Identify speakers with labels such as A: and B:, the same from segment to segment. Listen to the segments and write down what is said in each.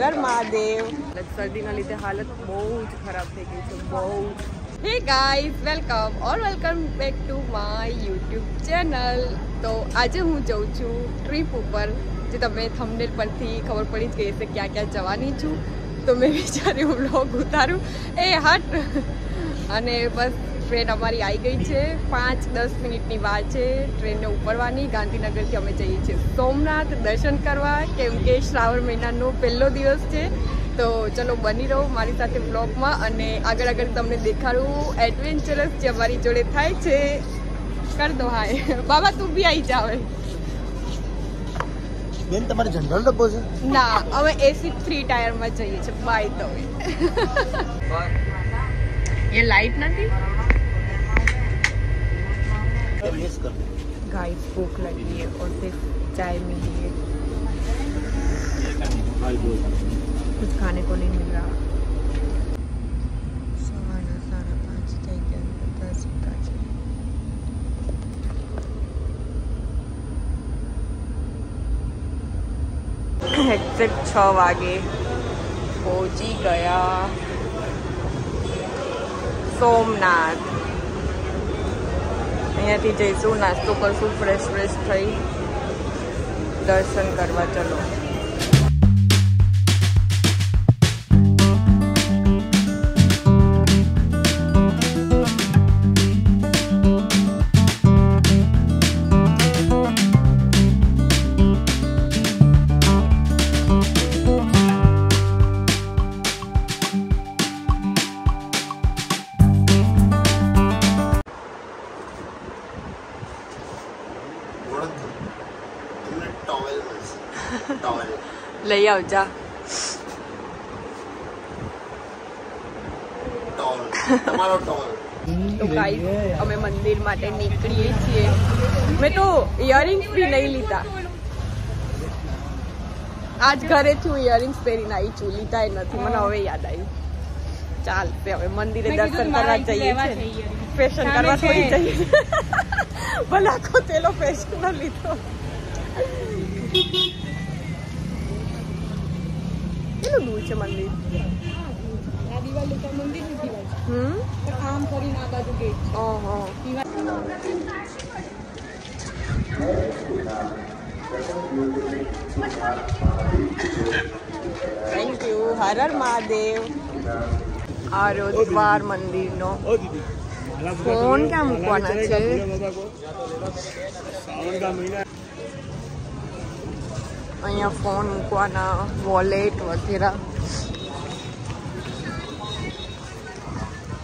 A: હર મહાદેવ. શરદીના લીધે હાલત બહુ જ ખરાબ થઈ ગઈ છે, બહુ. Hey guys, welcome back to my YouTube channel. તો આજે હું જઉં છું ટ્રીપ ઉપર, જે તમે થંબનેલ પરથી ખબર પડી જ ગઈ હશે ક્યાં ક્યાં જવાની છું. તો મેં વિચાર્યું વ્લોગ ઉતારું. અને બસ ટ્રેન અમારી આવી ગઈ છે, 5-10 મિનિટની વાર છે ટ્રેનને ઉપરવાની. ગાંધીનગરથી અમે જઈએ છીએ સોમનાથ દર્શન કરવા, કેમ કે શ્રાવણ મહિનાનો પહેલો દિવસ છે. તો ચલો બની રહો મારી સાથે બ્લોગમાં, અને આગળ તમને દેખાડું એડવેન્ચરસ જે અમારી જોડે થાય છે. કર દો હાય. બાબા તું બી આવી જાવ.
B: બેન તમારે જનરલ ડબ્બો છે?
A: ના, અમે એસી 3 ટાયરમાં જઈએ છીએ. By the way. ये लाइट नहीं गाइस, भूख लगी है और सिर्फ चाय मिली है, कुछ खाने को नहीं मिल रहा. 5:30 થઈ ગયા, 10 છે. એક્ઝેક્ટ 6 વાગે પહોંચી ગયા સોમનાથ. અહીંયાથી જઈશું, નાસ્તો કરશું, ફ્રેશ થઈ દર્શન કરવા. ચલો. લઈ આવજા. તો ગાઈસ, અમે મંદિર માટે નીકળીએ છીએ. મેં તો ઇયરિંગ્સ બી નહીં લીધા. આજ ઘરેથી હું ઇયરિંગ્સ પહેરીને આવી છું, લીધા નથી. મને હવે યાદ આવ્યું. ચાલશે, હવે મંદિરે દર્શન કરવા જઈએ છીએ. ફેશન કરવા થોડી જઈએ. ભલે આખો તેલો ફેશન ન લીધો. કેટલું દૂર છે મંદિર? આમ ફરીને આ બાજુ ગેટ છે. ઓહો. Thank you. હર હર મહાદેવ. આ રોજવાર મંદિરનો ફોન ક્યાં મૂકવાના છે? અહીંયા ફોન મૂકવાના, વોલેટ વગેરે.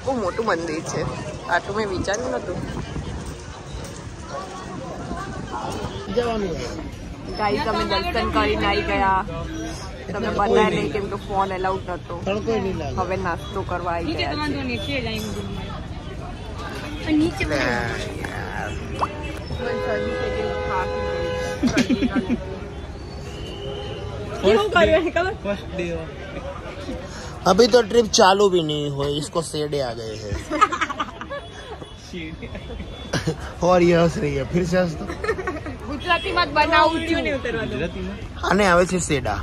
A: બહુ મોટું મંદિર છે. આટલું મેં વિચાર્યું નતું. ગાઈસ, તમે દર્શન કરીને આવી ગયા. તમે બતાવ્યા નહીં કેમ કે ફોન એલાઉડ નતો. હવે નાસ્તો કરવા આવી ગયા.
B: अभी तो ट्रिप चालू भी नहीं हुई, इसको सेडे आ गए हैं. और ये हंस रही है, फिर से हंस दो.
A: गुजराती मत बनाऊं क्यों नहीं उतरवा दो.
B: आने आवे છે સેડા,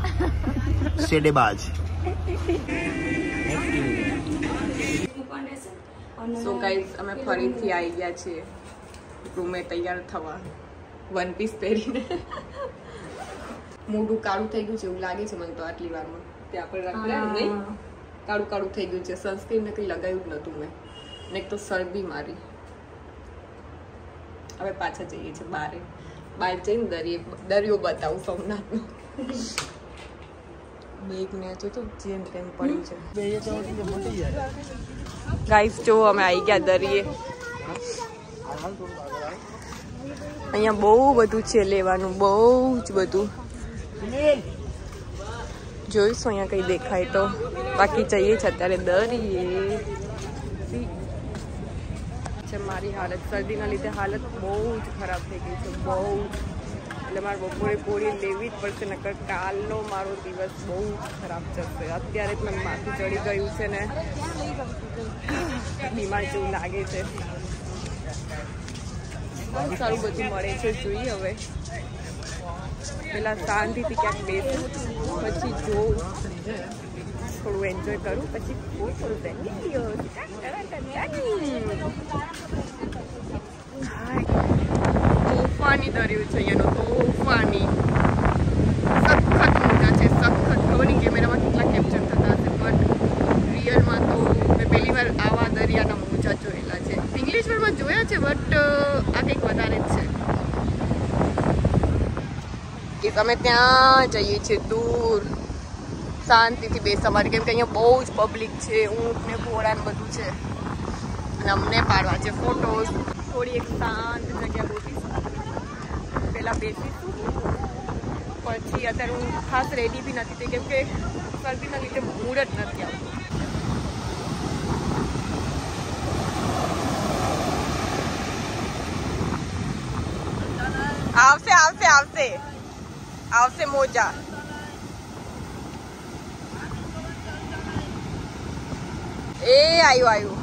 B: સેડેબાજ.
A: સો ગાઈસ, અમે ફરીથી આવી ગયા છીએ રૂમે તૈયાર થવા, વન પીસ પહેરીને. મોઢું કાળું થઈ ગયું છે એવું લાગે છે મને તો આટલી વારમાં. તે આપણે રાખેલા નહીં, કાળું થઈ ગયું છે. સનસ્ક્રીન કંઈ લગાવ્યું જ નહોતું મેં, ને એક તો શરદી મારી. હવે પાછા જઈએ છીએ બહાર જઈને દરિયો બતાવું સોમનાથનો. બેગ ને તો જેમ તેમ પડ્યું છે. ગાઈસ, જો અમે આવી ગયા દરિયે. અહીંયા બહુ બધું છે લેવાનું, બહુ જ બધું. જોઈશું અહીંયા કઈ દેખાય તો. બાકી જઈએ છીએ અત્યારે દરિયે. મારી હાલત શરદીના લીધે હાલત બહુ જ ખરાબ થઈ ગઈ છે, બહુ. એટલે મારે બપોરે ગોળી લેવી જ પડશે, નકર કાલનો મારો દિવસ બહુ ખરાબ જશે. અત્યારે જ મને માથું ચડી ગયું છે ને બીમાર જેવું લાગે છે. બહુ સારું બધું મળે છે, જોઈએ હવે. પેલા શાંતિથી ક્યાંક બેસું, પછી જોઉં, થોડું એન્જોય કરું, પછી તોફાની દરિયો છે અહીંયાનો, તોફાની સખત મોટા છે, સખત. ખબર નહીં કેમેરામાં કેટલા કેપ્ચર થતા હશે, બટ રિયલમાં તો મેં પહેલી વાર આવા દરિયાના મોજા જોયેલા છે. ઇંગ્લિશમાં જોયા છે, બટ આ કંઈક વધારે જ છે. કે અમે ત્યાં જઈએ છીએ દૂર, શાંતિથી બેસવા માટે, કેમ કે અહીંયા બહુ જ પબ્લિક છે, ઊંટ ને ઘોડા ને બધું છે, અને અમને પાડવા છે ફોટોઝ. થોડી એક શાંત જગ્યા ગોતીશું, પહેલાં બેસીશું, પછી અત્યારે હું ખાસ રેડી બી નથી થઈ, કેમ કે શરદીના લીધે મૂડ જ નથી આવતું. આવશે આવશે આવશે આવશે મોજા. એ આવ્યું.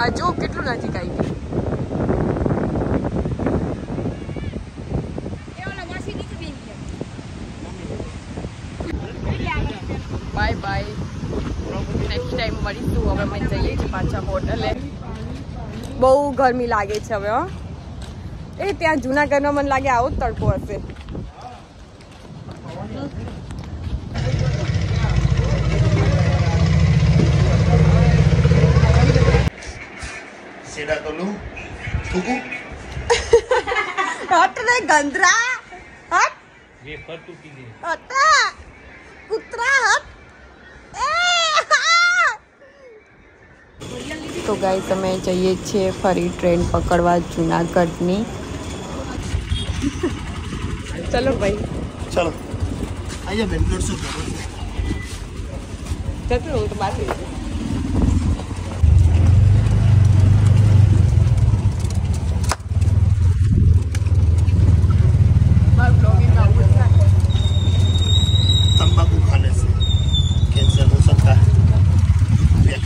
A: આ જો કેટલું નજીક આવી ગયું. બાય બાય, નેક્સ્ટ ટાઈમ મળીશું. હવે અમે જઈએ છીએ પાછા હોટલે. બહુ ગરમી લાગે છે હવે. એ ત્યાં જૂનાગઢમાં મને લાગે આવો જ તડકો હશે. ગંદરા હટ ये पर तू की अटा कुत्रा हट. તો ગાઈસ અમે જઈએ છીએ ફરી ટ્રેન પકડવા જૂનાગઢની. ચલો ભાઈ,
B: ચલો અહીંયા બેંગ્લોર શું ખબર છે?
A: જતું તો બાકી
B: तंबाकू खाने से कैंसर हो सकता है,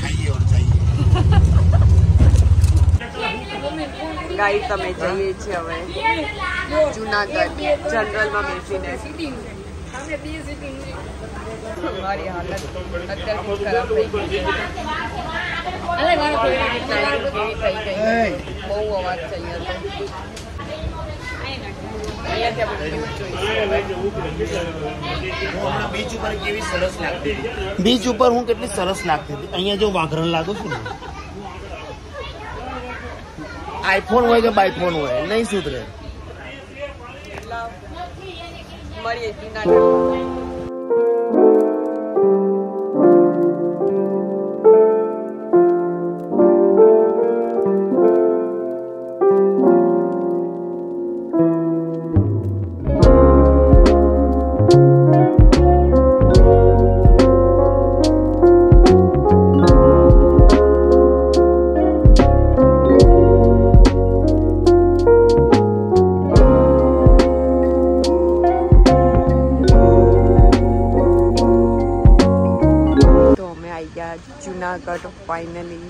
B: खाइए और जाइए.
A: ગાઈસ અમે જઈએ છીએ હવે જૂનાગઢ જનરલમાં બેસીને. મારી હાલત અત્યારે બહુ ખરાબ થઈ ગઈ છે. બહુ અવાજ છે અહીંયા.
B: બીચ ઉપર હું કેટલી સરસ લાગતી હતી. અહીંયા જો વાઘરણ લાગુ છું ને, આઈફોન હોય કે બાયફોન હોય નહીં સુધરે.
A: મળીએ જૂનાગઢ. જૂનાગઢ ફાઇનલી.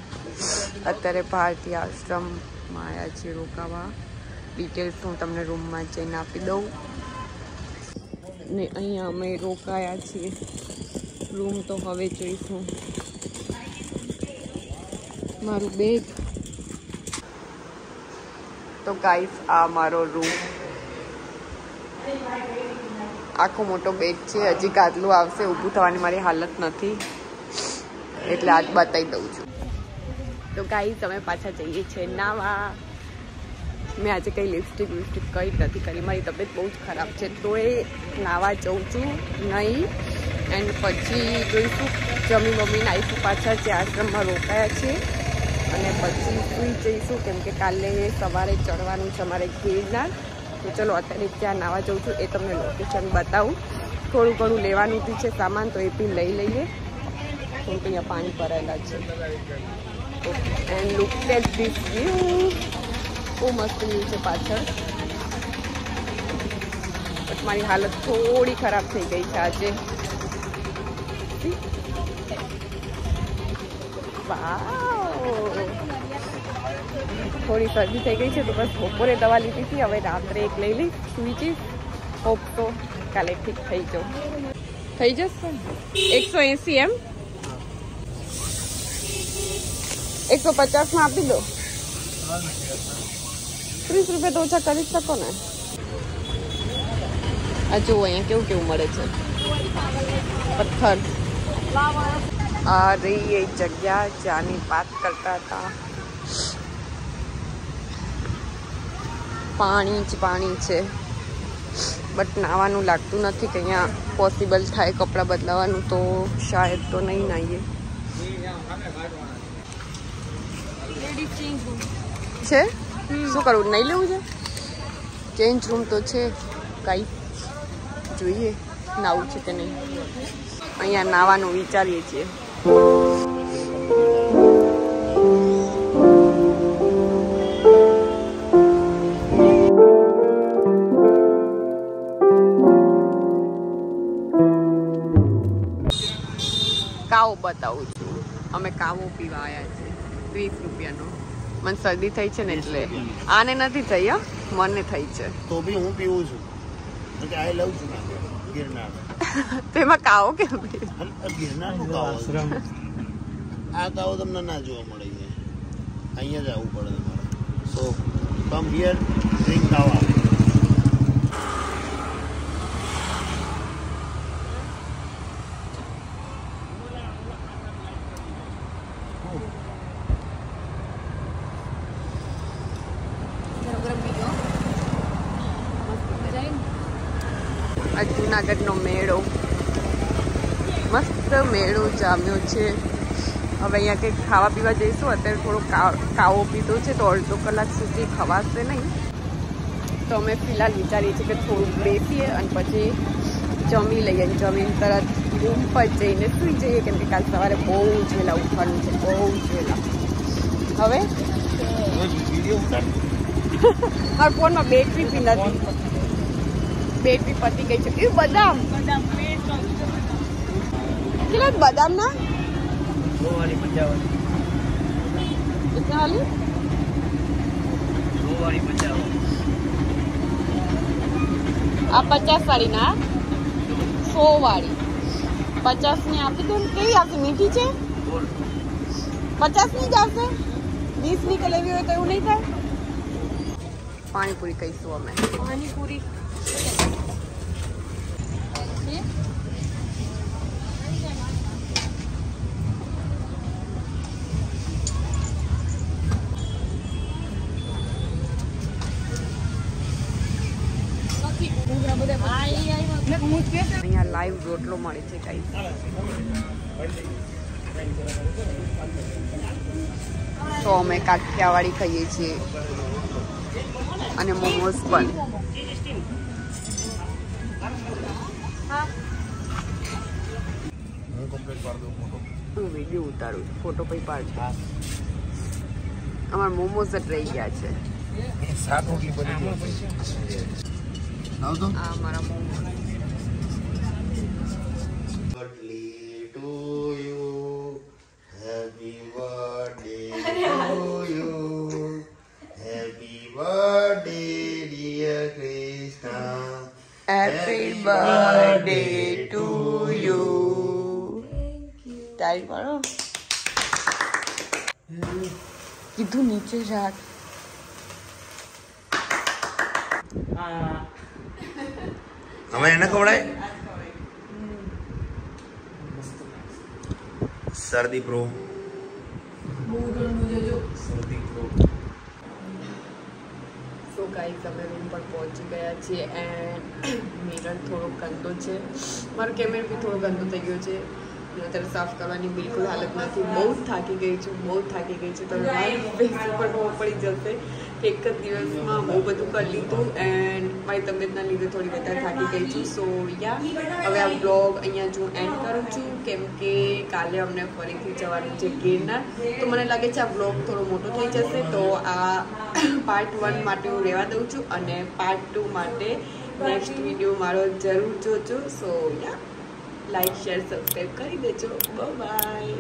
A: અત્યારે ભારતીય આશ્રમમાં આવ્યા છે રોકાવા. ડિટેલ્સ હું તમને રૂમમાં જઈને આપી દઉં. ને અહીંયા અમે રોકાયા છીએ. રૂમ તો હવે જોઈશું. મારું બેગ. તો ગાઈસ આ મારો રૂમ. આખો મોટો બેડ છે. હજી કાદલું આવશે. ઊભું થવાની મારી હાલત નથી, એટલે આજ બતાવી દઉં છું. તો ગાઈસ અમે પાછા જઈએ છીએ નાવા. મેં આજે કંઈ લિપસ્ટિક કંઈ નથી કરી. મારી તબિયત બહુ જ ખરાબ છે, તો એ નાવા જઉં છું નહીં. એન્ડ પછી જોઈશું, જમી મમ્મીને આવીશું પાછા જે આશ્રમમાં રોકાયા છે, અને પછી સુઈ જઈશું, કેમ કે કાલે સવારે ચડવાનું છે અમારે ગિરનાર. તો ચલો અત્યારે ત્યાં નાવા જઉં છું, એ તમને લોકેશન બતાવું. થોડું ઘણું લેવાનું બી છે સામાન, તો એ બી લઈ લઈએ. થોડુંક અહીંયા પાણી ભરાયેલા છે. And look at this view. બહુ મસ્ત વ્યૂ છે પાછળ. બટ મારી હાલત થોડી ખરાબ થઈ ગઈ છે આજે. થોડી શરદી થઈ ગઈ છે તો બસ બપોરે દવા લીધી હતી. હવે રાત્રે એક લઈ લઈ, સુઈ જઈશ. હોપ તો કાલે ઠીક થઈ જાઉં. થઈ જશે 180 એમ 150 માં આપી દો. 30 રૂપિયા તો ઓછા કરી શકો ને. આ જુઓ અહીંયા કેવું કેવું મળે છે પથ્થર. આ રહી એ જગ્યા જ્યાંની વાત કરતા હતા. પાણી જ પાણી છે. બટ નાવાનું લાગતું નથી કે અહીંયા પોસિબલ થાય કપડાં બદલાવાનું, તો શાયદ તો નહીં નાહીએ. છે શું કરવું? નહીં લેવું છે? ચેન્જ રૂમ તો છે. કાંઈ જોઈએ નાવું છે કે નહીં. અહીંયા નાવાનું વિચારીએ છીએ. કાવો બતાવું છું. અમે કાવો પીવા આવ્યા છે 30 રૂપિયાનો. મને શરદી થઈ છે ને એટલે. આને નથી થઈ, મને થઈ છે.
B: તો બી હું પીવું છું. આ લઉં છું ગિરનાર.
A: તેમાં કાવો કેમ?
B: ગિરનારનો કાવો. આ કાવો તમને ના જોવા મળે છે. અહીંયા જ આવવું પડે તમારે. સો કમ હિયર, ડ્રિંક કાવા.
A: જુનાગઢનો મેળો, મસ્ત મેળો જામ્યો છે. હવે અહીંયા કંઈક ખાવા પીવા જઈશું. અત્યારે થોડો કાવો પીધો છે તો અડધો કલાક સુધી ખવાશે નહીં. તો અમે ફિલહાલ વિચારીએ છીએ કે થોડુંક બેસીએ અને પછી જમી લઈએ. જમીન તરત રૂમ પર જઈને સૂઈ જઈએ, કેમ કે કાલ સવારે બહુ જ વહેલા ઉઠવાનું છે. બહુ જ વહેલા. હવે મારા ફોનમાં બેટરી બી નથી. બેટરી પતી ગઈ છે. એ બદામ કેટલા બદામ ના? 2 આ 50 વાળી ના 100 વાળી 50 ની આપી દો. કેવી આવશે? મીઠી છે? 50 ની જ આવશે. 20 ની લેવી હોય તો એવું નહીં થાય. પાણીપુરી કહીશું અમે. પાણીપુરી અહીંયા લાઈવ રોટલો મળે છે. કઈ તો અમે કાઠિયાવાડી ખાઈએ છીએ અને મોમોસ પણ. હું વિડીયો ઉતારું, ફોટો પછી પાડજો. અમારા મોમોસ જ રહી ગયા છે. આ મારા momos. Happy birthday to you. તારી મારો કીધું નીચે રાખ.
B: હવે એને ખવડાય. શરદી પ્રો.
A: સો ગાઈસ અમે રૂમ પર પહોંચી ગયા છીએ એન્ડ મિરર થોડો ગંદો છે. મારો કેમેરો બી થોડો ગંદો થઈ ગયો છે. અત્યારે સાફ કરવાની બિલકુલ હાલત નથી. બહુ જ થાકી ગઈ છું, બહુ જ થાકી ગઈ છું. તો મારી ફેસ ઉપર ખબર પડી જશે કે એક જ દિવસમાં બહુ બધું કરી લીધું. એન્ડ મારી તબિયતના લીધે થોડી વધારે થાકી ગઈ છું. સો હવે આ બ્લોગ અહીંયા જ હું એન્ડ કરું છું, કેમ કે કાલે અમને ફરીથી જવાનું છે ગિરનાર. તો મને લાગે છે આ બ્લોગ થોડો મોટો થઈ જશે, તો આ પાર્ટ 1 માટે હું રહેવા દઉં છું અને પાર્ટ 2 માટે નેક્સ્ટ વિડીયો મારો જરૂર જોજો. સો લાઈક શેર સબસ્ક્રાઈબ કરી દેજો. બાય.